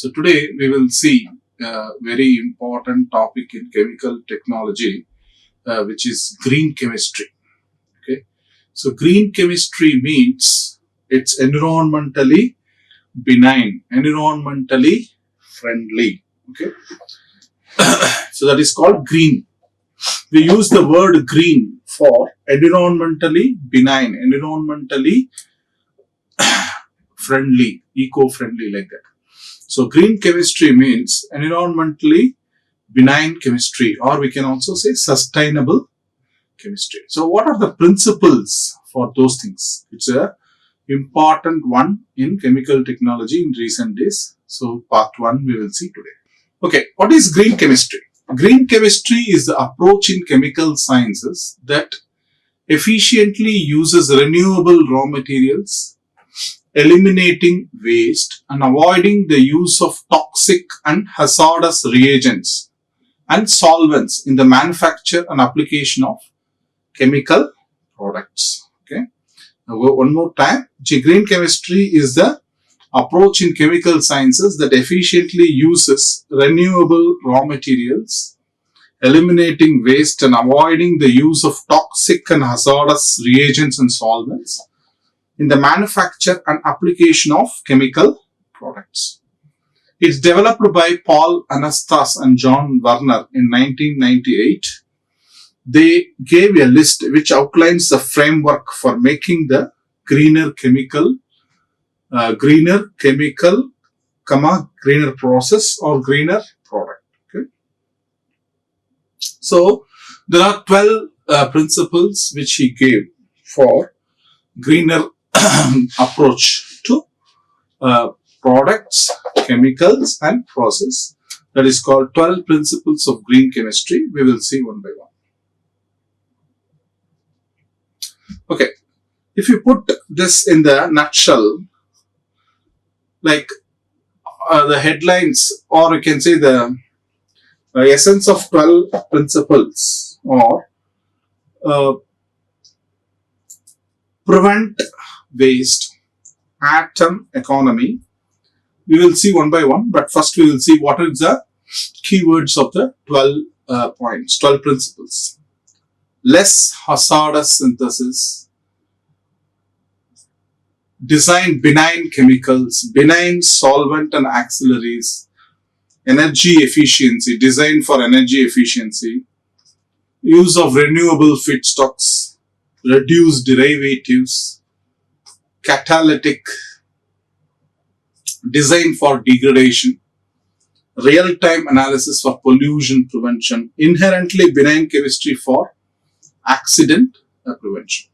So today we will see a very important topic in chemical technology, which is green chemistry. Okay, so green chemistry means it's environmentally benign, environmentally friendly. Okay, so that is called green. We use the word green for environmentally benign, environmentally friendly, eco-friendly, like that. So green chemistry means environmentally benign chemistry, or we can also say sustainable chemistry. So what are the principles for those things? It's a important one in chemical technology in recent days. So part 1 we will see today. Okay, what is green chemistry? Green chemistry is the approach in chemical sciences that efficiently uses renewable raw materials, eliminating waste and avoiding the use of toxic and hazardous reagents and solvents in the manufacture and application of chemical products. Okay. Now, one more time. Green chemistry is the approach in chemical sciences that efficiently uses renewable raw materials, eliminating waste and avoiding the use of toxic and hazardous reagents and solvents in the manufacture and application of chemical products. It's developed by Paul Anastas and John Werner in 1998. They gave a list which outlines the framework for making the greener process or greener product. Okay. So there are 12 principles which he gave for greener approach to products, chemicals and process. That is called 12 principles of green chemistry. We will see one by one. Okay, if you put this in the nutshell, like the headlines, or you can say the essence of 12 principles, or prevent waste, atom economy. We will see one by one, but first we will see what is the keywords of the 12 points, 12 principles. Less hazardous synthesis, design benign chemicals, benign solvent and auxiliaries, energy efficiency, design for energy efficiency, use of renewable feedstocks, reduce derivatives, catalytic, design for degradation, real-time analysis for pollution prevention, inherently benign chemistry for accident prevention.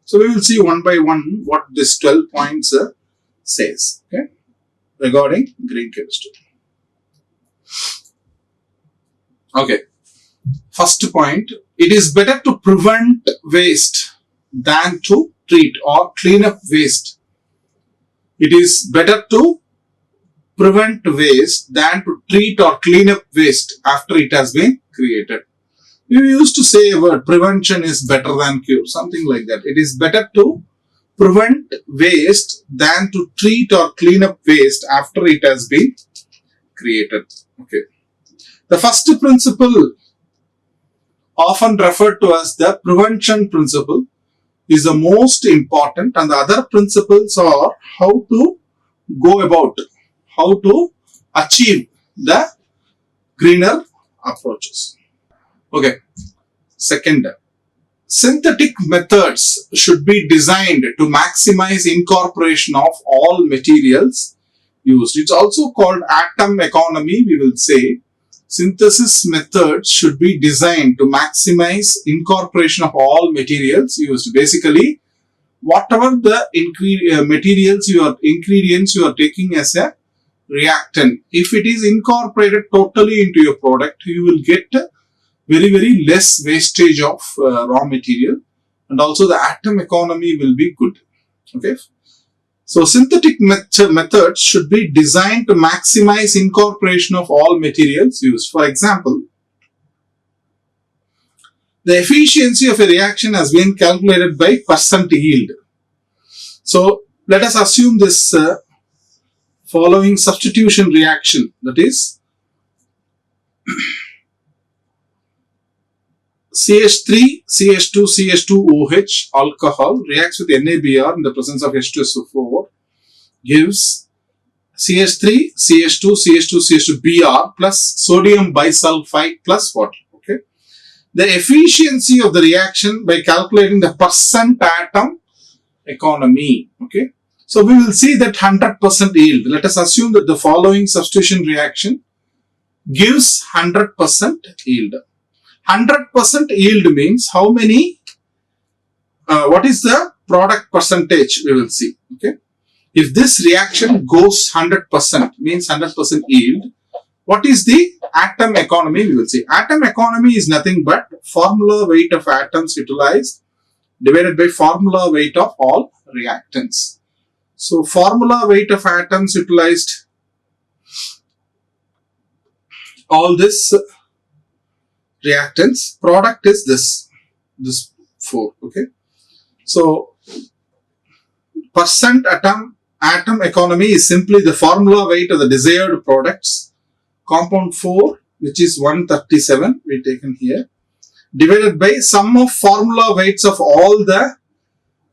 So we will see one by one what this 12 points says, okay, regarding green chemistry. Okay, first point, it is better to prevent waste than to treat or clean up waste. It is better to prevent waste than to treat or clean up waste after it has been created. We used to say a word, prevention is better than cure, something like that. It is better to prevent waste than to treat or clean up waste after it has been created. Okay. The first principle, often referred to as the prevention principle, is the most important, and the other principles are how to go about, how to achieve the greener approaches. Okay. Second, synthetic methods should be designed to maximize incorporation of all materials used. It's also called atom economy, we will say. Synthesis methods should be designed to maximize incorporation of all materials used. Basically, whatever the ingredients you are taking as a reactant, if it is incorporated totally into your product, you will get very less wastage of raw material, and also the atom economy will be good. Okay. So synthetic methods should be designed to maximize incorporation of all materials used. For example, the efficiency of a reaction has been calculated by % yield. So let us assume this following substitution reaction, that is CH3, CH2, CH2OH alcohol reacts with NaBr in the presence of H2SO4, gives CH3, CH2, CH2, CH2Br plus sodium bisulfite plus water. Okay. The efficiency of the reaction by calculating the percent atom economy. Okay. So we will see that 100% yield. Let us assume that the following substitution reaction gives 100% yield. 100% yield means how many, what is the product percentage we will see. Okay. If this reaction goes 100%, means 100% yield, what is the atom economy we will see. Atom economy is nothing but formula weight of atoms utilized divided by formula weight of all reactants. So formula weight of atoms utilized, all this reactants, product is this 4. Okay. So percent atom economy is simply the formula weight of the desired products, compound 4, which is 137 we taken here, divided by sum of formula weights of all the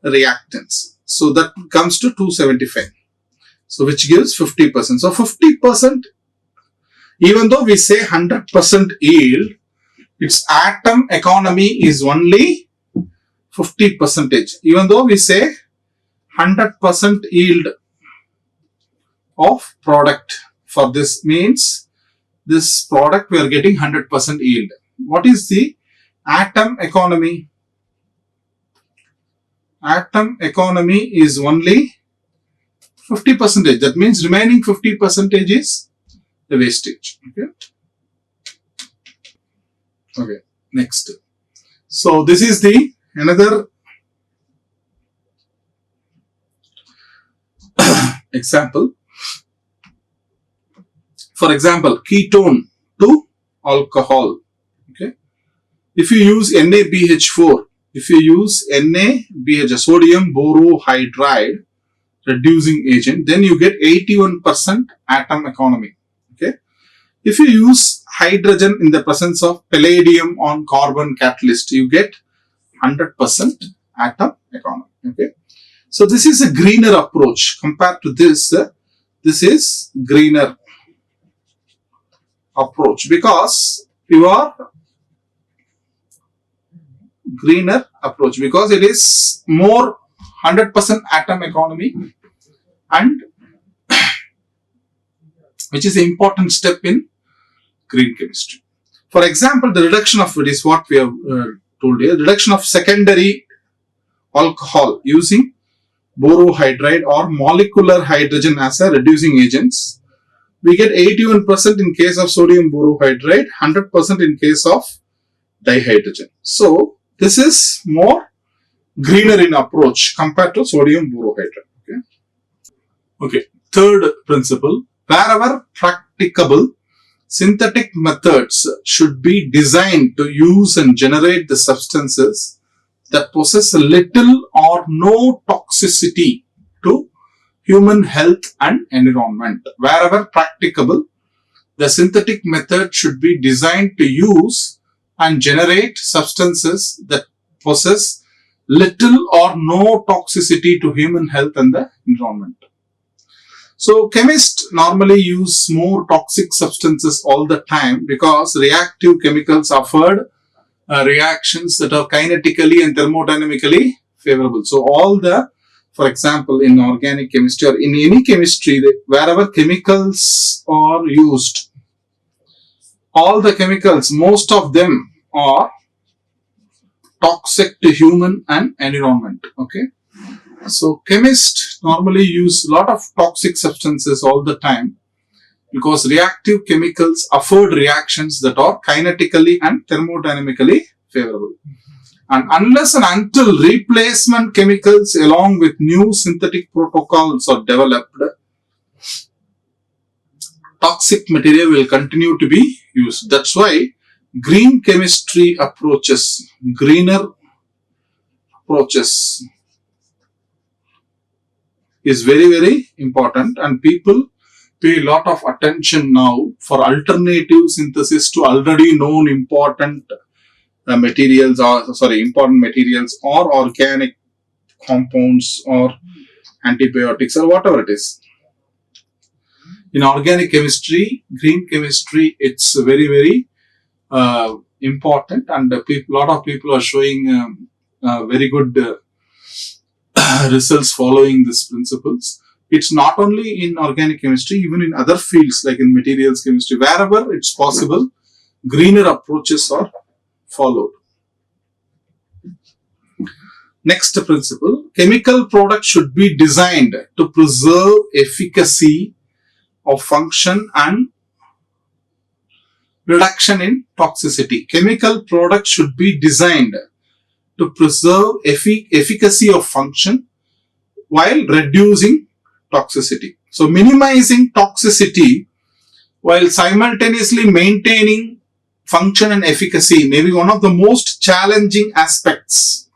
reactants. So that comes to 275. So which gives 50%. So 50%, even though we say 100% yield, its atom economy is only 50%. Even though we say 100% yield of product, for this means this product we are getting 100% yield. What is the atom economy? Atom economy is only 50%. That means remaining 50% is the wastage. Okay. Okay, next. So this is the another example. For example, ketone to alcohol. Okay. If you use NaBH4, if you use NaBH, sodium borohydride reducing agent, then you get 81% atom economy. Okay. If you use hydrogen in the presence of palladium on carbon catalyst, you get 100% atom economy. Okay. So this is a greener approach compared to this. This is greener approach because you are greener approach because it is more 100% atom economy, and which is an important step in green chemistry. For example, the reduction of it is what we have told here. Reduction of secondary alcohol using borohydride or molecular hydrogen as a reducing agents. We get 81% in case of sodium borohydride, 100% in case of dihydrogen. So this is more greener in approach compared to sodium borohydride. Okay. Okay. Third principle, wherever practicable, synthetic methods should be designed to use and generate the substances that possess little or no toxicity to human health and environment. Wherever practicable, the synthetic method should be designed to use and generate substances that possess little or no toxicity to human health and the environment. So chemists normally use more toxic substances all the time because reactive chemicals offered reactions that are kinetically and thermodynamically favorable. So all the, for example, in organic chemistry or in any chemistry, wherever chemicals are used, all the chemicals, most of them are toxic to human and environment. Okay. So chemists normally use a lot of toxic substances all the time because reactive chemicals afford reactions that are kinetically and thermodynamically favorable. And unless and until replacement chemicals along with new synthetic protocols are developed, toxic material will continue to be used. That's why green chemistry approaches, greener approaches is very, very important, and people pay a lot of attention now for alternative synthesis to already known important materials or organic compounds or antibiotics or whatever it is. In organic chemistry, green chemistry, it's very, very important, and a lot of people are showing very good results following these principles. It's not only in organic chemistry, even in other fields like in materials chemistry, wherever it's possible, greener approaches are followed. Next principle, chemical products should be designed to preserve efficacy of function and reduction in toxicity. Chemical products should be designed to preserve efficacy of function while reducing toxicity. So minimizing toxicity while simultaneously maintaining function and efficacy may be one of the most challenging aspects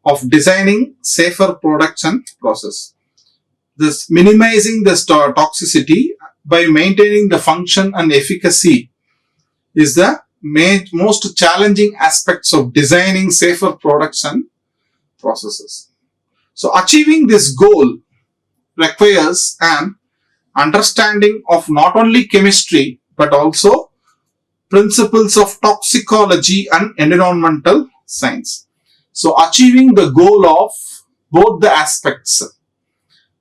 of designing safer products and process. This minimizing the toxicity by maintaining the function and efficacy is the most challenging aspects of designing safer products and processes. So achieving this goal requires an understanding of not only chemistry but also principles of toxicology and environmental science. So achieving the goal of both the aspects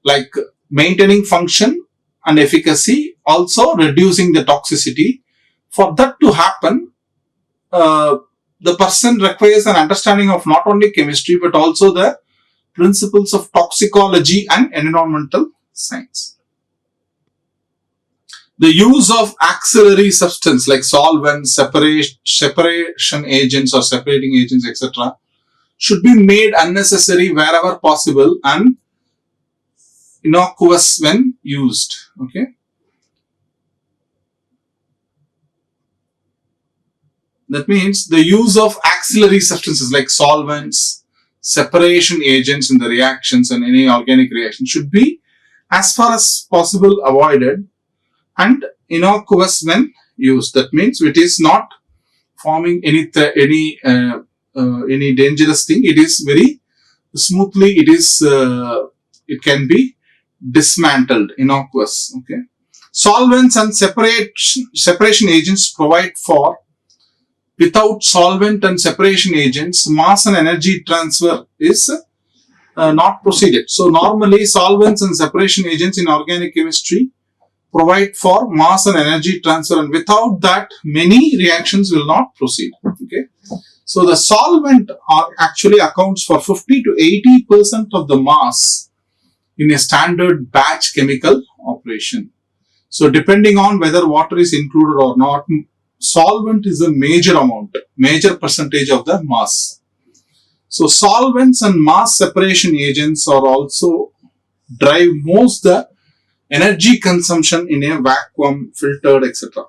like maintaining function and efficacy, also reducing the toxicity. For that to happen, the person requires an understanding of not only chemistry but also the principles of toxicology and environmental science. The use of auxiliary substance like solvents, separation agents or separating agents, etc. should be made unnecessary wherever possible and innocuous when used. Okay. That means the use of auxiliary substances like solvents, separation agents in the reactions and any organic reaction should be as far as possible avoided and innocuous when used. That means it is not forming any dangerous thing. It is very smoothly. It can be dismantled, innocuous. Okay. Solvents and separation agents provide for. Without solvent and separation agents, mass and energy transfer is not proceeded. So normally solvents and separation agents in organic chemistry provide for mass and energy transfer, and without that many reactions will not proceed. Okay. So the solvent actually accounts for 50 to 80% of the mass in a standard batch chemical operation. So depending on whether water is included or not, solvent is a major percentage of the mass. So solvents and mass separation agents are also drive most the energy consumption in a vacuum, filtered, etc.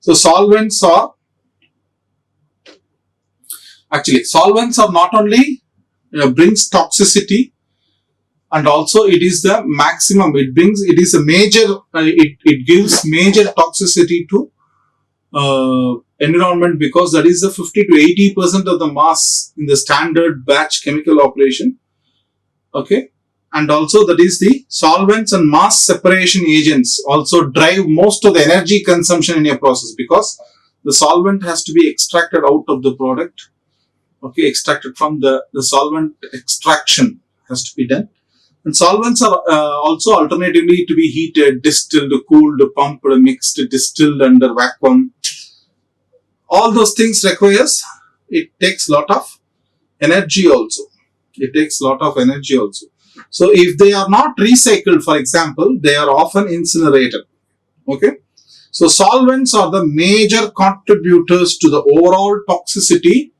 So solvents are not only brings toxicity, and also it is the maximum. It gives major toxicity to environment, because that is the 50 to 80% of the mass in the standard batch chemical operation. Okay. And also that is the solvents and mass separation agents also drive most of the energy consumption in a process, because the solvent has to be extracted out of the product. Okay. Extracted from the solvent extraction has to be done. And solvents are also alternatively to be heated, distilled, cooled, pumped, mixed, distilled under vacuum. All those things it takes a lot of energy also. So if they are not recycled, for example, they are often incinerated. Okay. So solvents are the major contributors to the overall toxicity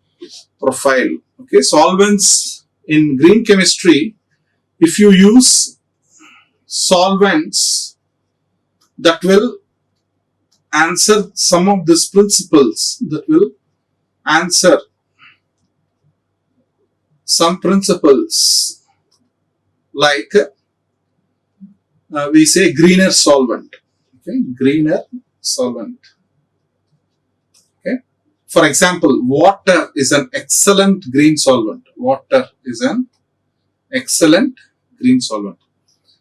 profile. Okay. Solvents in green chemistry, if you use solvents that will answer some of these principles, some principles like we say greener solvent. Okay, greener solvent. Okay. For example, water is an excellent green solvent. Water is an excellent green solvent.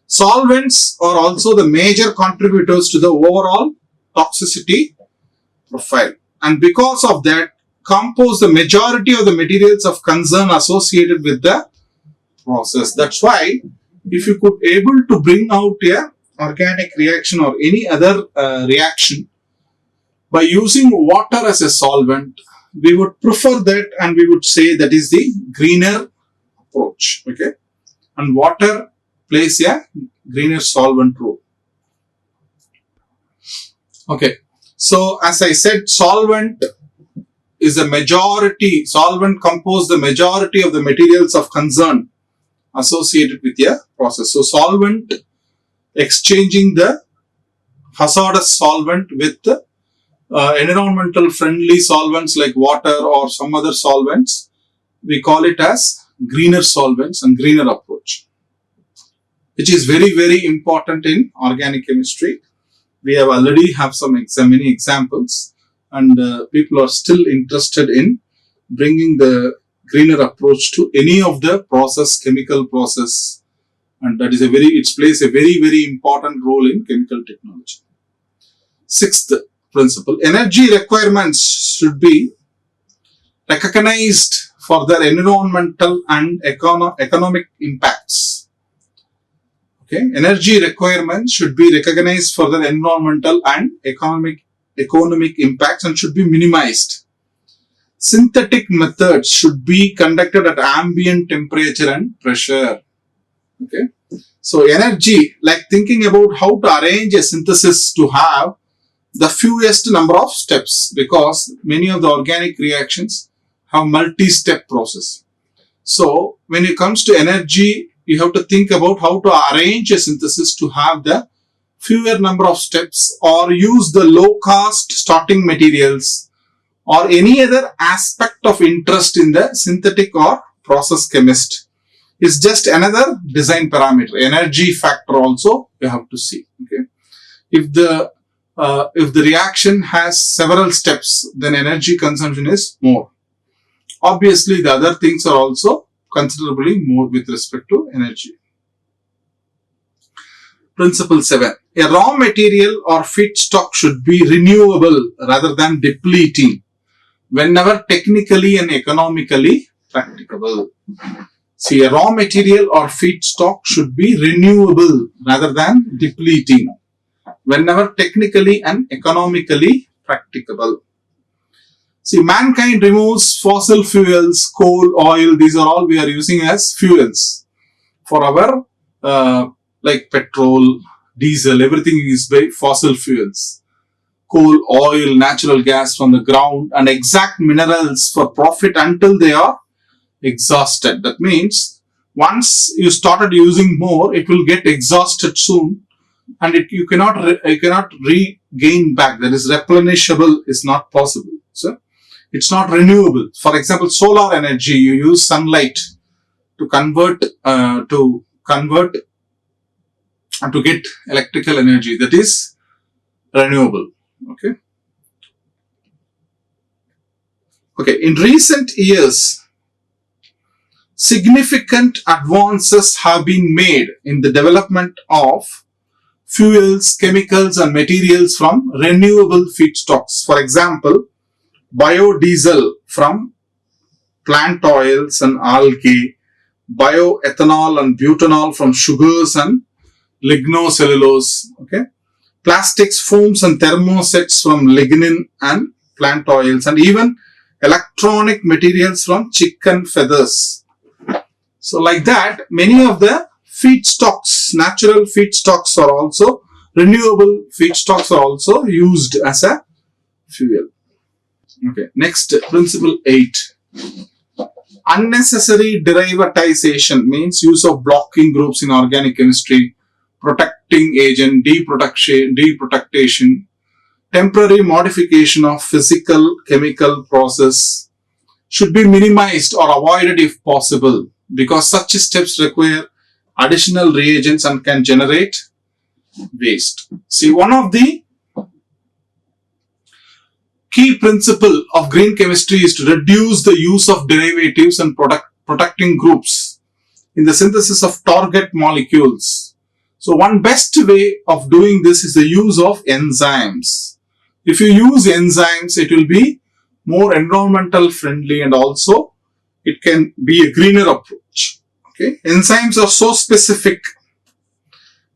Solvents are also the major contributors to the overall toxicity profile, and because of that compose the majority of the materials of concern associated with the process. That's why if you could able to bring out a organic reaction or any other reaction by using water as a solvent, we would prefer that, and we would say that is the greener approach. Okay, and water plays a greener solvent role. Okay, so as I said, solvent compose the majority of the materials of concern associated with a process. So solvent, exchanging the hazardous solvent with environmental friendly solvents like water or some other solvents, we call it as greener solvents and greener approach, which is very, very important in organic chemistry. We have already have many examples, and people are still interested in bringing the greener approach to any of the chemical process, and that is it plays a very, very important role in chemical technology. Sixth principle, energy requirements should be recognized for their environmental and economic impacts. Okay, energy requirements should be recognized for their environmental and economic impacts and should be minimized. Synthetic methods should be conducted at ambient temperature and pressure. Okay, so energy, like thinking about how to arrange a synthesis to have the fewest number of steps, because many of the organic reactions have multi-step process. So when it comes to energy, you have to think about how to arrange a synthesis to have the fewer number of steps, or use the low cost starting materials, or any other aspect of interest in the synthetic or process chemist is just another design parameter. Energy factor also you have to see. Okay, if the reaction has several steps, then energy consumption is more. Obviously, the other things are also considerably more with respect to energy. Principle 7. A raw material or feedstock should be renewable rather than depleting whenever technically and economically practicable. See, a raw material or feedstock should be renewable rather than depleting whenever technically and economically practicable. See, mankind removes fossil fuels, coal, oil, these are all we are using as fuels for our like petrol, diesel, everything is by fossil fuels. Coal, oil, natural gas from the ground, and exact minerals for profit until they are exhausted. That means once you started using more, it will get exhausted soon, and you cannot regain back. That is replenishable is not possible. So it's not renewable. For example, solar energy, you use sunlight to convert to get electrical energy, that is renewable. Okay, in recent years, significant advances have been made in the development of fuels, chemicals and materials from renewable feedstocks. For example, biodiesel from plant oils and algae, bioethanol and butanol from sugars and lignocellulose. Okay, plastics, foams and thermosets from lignin and plant oils, and even electronic materials from chicken feathers. So like that, many of the feedstocks, natural feedstocks are also, renewable feedstocks are also used as a fuel. Okay, next, principle 8. Unnecessary derivatization means use of blocking groups in organic chemistry, protecting agent, deproductation, temporary modification of physical chemical process should be minimized or avoided if possible, because such steps require additional reagents and can generate waste. See, one of the key principle of green chemistry is to reduce the use of derivatives and protecting groups in the synthesis of target molecules. So one best way of doing this is the use of enzymes. If you use enzymes, it will be more environmental friendly, and also it can be a greener approach. Okay, enzymes are so specific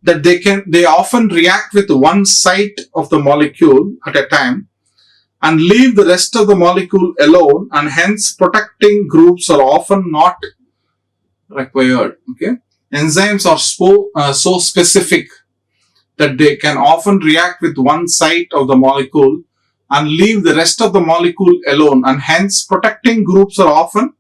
that they often react with one site of the molecule at a time and leave the rest of the molecule alone, and hence protecting groups are often not required. Okay, enzymes are so specific that they can often react with one site of the molecule and leave the rest of the molecule alone, and hence protecting groups are often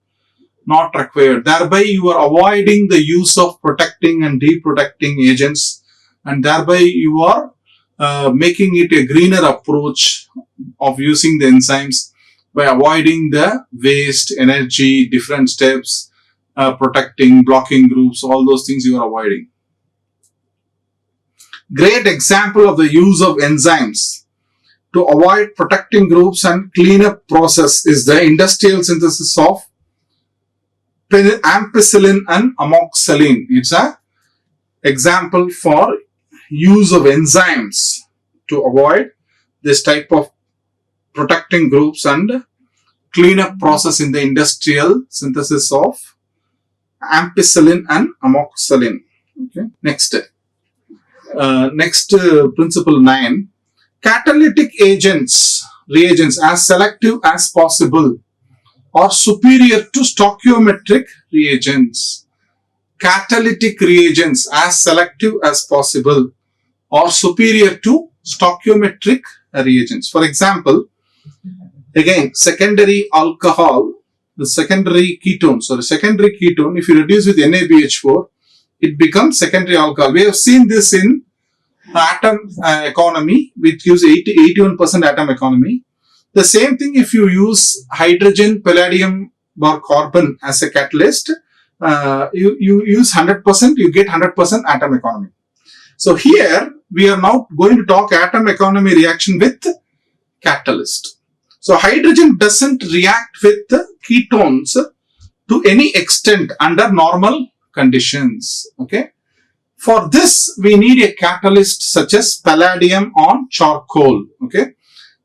not required. Thereby you are avoiding the use of protecting and deprotecting agents, and thereby you are making it a greener approach of using the enzymes by avoiding the waste, energy, different steps, protecting, blocking groups, all those things you are avoiding. Great example of the use of enzymes to avoid protecting groups and cleanup process is the industrial synthesis of ampicillin and amoxicillin. It's an example for use of enzymes to avoid this type of protecting groups and cleanup process in the industrial synthesis of ampicillin and amoxicillin. Okay. Next, principle 9. Catalytic agents, reagents as selective as possible or superior to stoichiometric reagents. Catalytic reagents as selective as possible or superior to stoichiometric reagents. For example, again, secondary alcohol, the secondary ketone, if you reduce with NaBH4, it becomes secondary alcohol. We have seen this in atom economy, which gives 81% atom economy. The same thing if you use hydrogen, palladium or carbon as a catalyst, you use 100%, you get 100% atom economy. So here we are now going to talk atom economy reaction with catalyst. So hydrogen doesn't react with ketones to any extent under normal conditions. Okay. For this, we need a catalyst such as palladium on charcoal. Okay.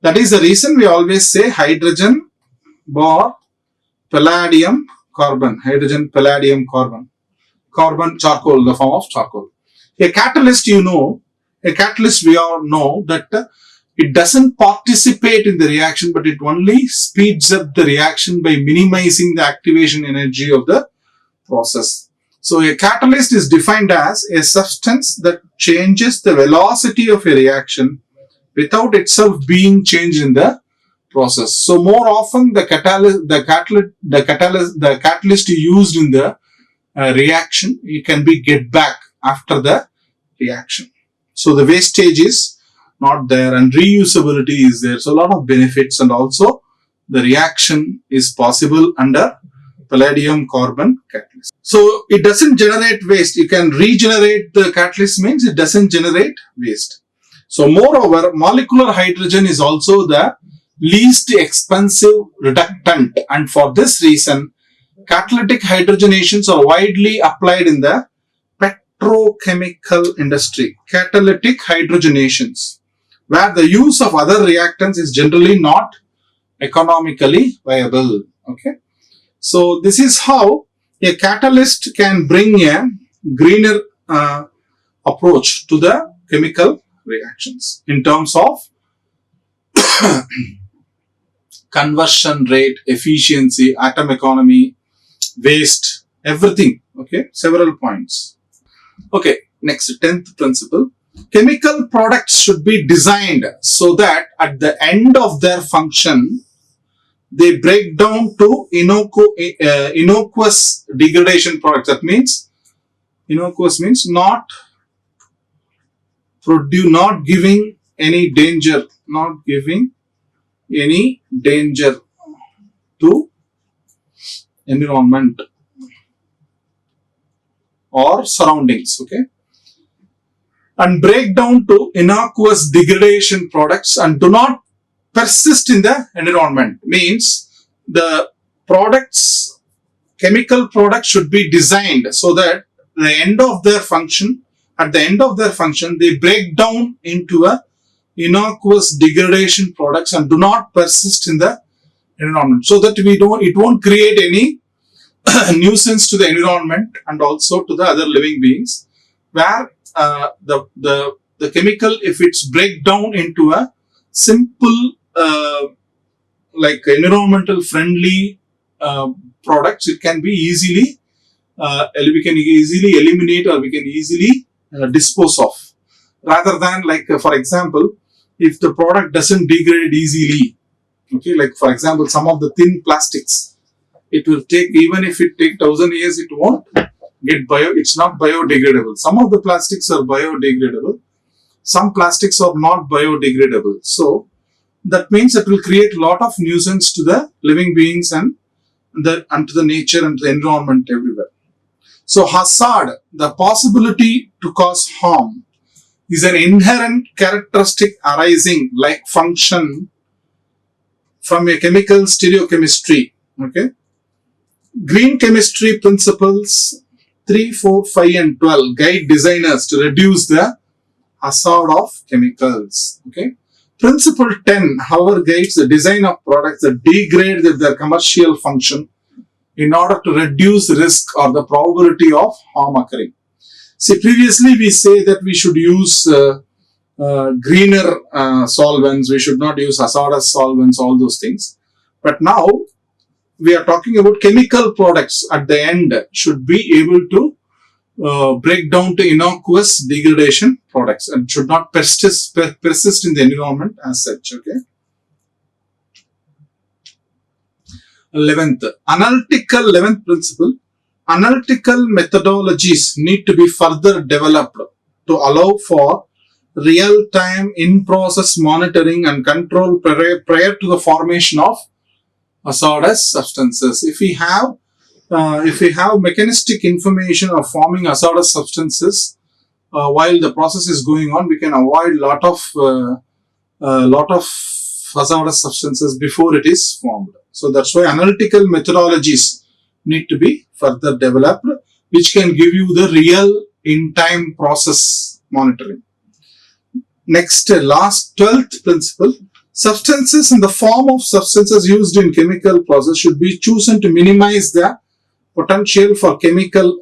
That is the reason we always say hydrogen or palladium carbon. Hydrogen, palladium, carbon. Carbon, charcoal, the form of charcoal. A catalyst, a catalyst we all know that it doesn't participate in the reaction, but it only speeds up the reaction by minimizing the activation energy of the process. So a catalyst is defined as a substance that changes the velocity of a reaction without itself being changed in the process. So more often the catalyst used in the reaction, it can be get back after the reaction. So the wastage is not there and reusability is there. So a lot of benefits, and also the reaction is possible under palladium carbon catalyst. So it doesn't generate waste. You can regenerate the catalyst, means it doesn't generate waste. So moreover, molecular hydrogen is also the least expensive reductant, and for this reason catalytic hydrogenations are widely applied in the petrochemical industry. Catalytic hydrogenations, where the use of other reactants is generally not economically viable. Okay. So this is how a catalyst can bring a greener approach to the chemical reactions in terms of conversion rate, efficiency, atom economy, waste, everything. Okay, several points. Okay, next, 10th principle. Chemical products should be designed so that at the end of their function, they break down to innocuous degradation products. That means, innocuous means not giving any danger, to environment or surroundings. Okay. and break down to innocuous degradation products and do not persist in the environment. Means the products, chemical products should be designed so that at the end of their function, they break down into a innocuous degradation products and do not persist in the environment, so that it won't create any nuisance to the environment and also to the other living beings, where the chemical, if it's break down into a simple like environmental friendly products, it can be easily we can easily eliminate, or we can easily dispose of, rather than like for example, if the product doesn't degrade easily, okay, like for example some of the thin plastics, it will take, even if it take 1000 years, it won't get it's not biodegradable. Some of the plastics are biodegradable, some plastics are not biodegradable. So that means it will create a lot of nuisance to the living beings and to the nature and to the environment everywhere. So hazard, the possibility to cause harm, is an inherent characteristic arising like function from a chemical stereochemistry. Okay. Green chemistry principles 3, 4, 5 and 12 guide designers to reduce the hazard of chemicals. Okay. Principle 10, however, guides the design of products that degrade their commercial function in order to reduce risk or the probability of harm occurring. See, previously we say that we should use greener solvents, we should not use hazardous solvents, all those things. But now we are talking about chemical products at the end should be able to break down to innocuous degradation products and should not persist in the environment as such. Okay. 11th principle. Analytical methodologies need to be further developed to allow for real-time in-process monitoring and control prior to the formation of hazardous substances. If we have mechanistic information of forming hazardous substances while the process is going on, we can avoid lot of hazardous substances before it is formed. So that's why analytical methodologies need to be further developed, which can give you the real in-time process monitoring. Next, last 12th principle. Substances in the form of substances used in chemical process should be chosen to minimize the potential for chemical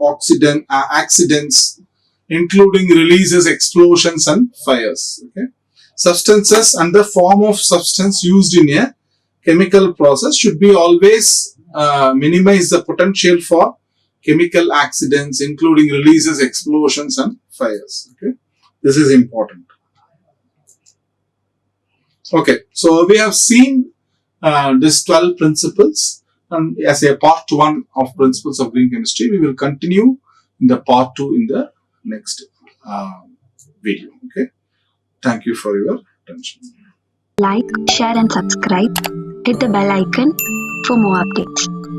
accidents, including releases, explosions and fires. Okay. Substances and the form of substance used in a chemical process should be always minimize the potential for chemical accidents, including releases, explosions and fires. Okay. This is important. Okay, so we have seen these 12 principles, and as a part 1 of principles of green chemistry, we will continue in the part 2 in the next video. Okay, thank you for your attention. Like, share and subscribe. Hit the bell icon for more updates.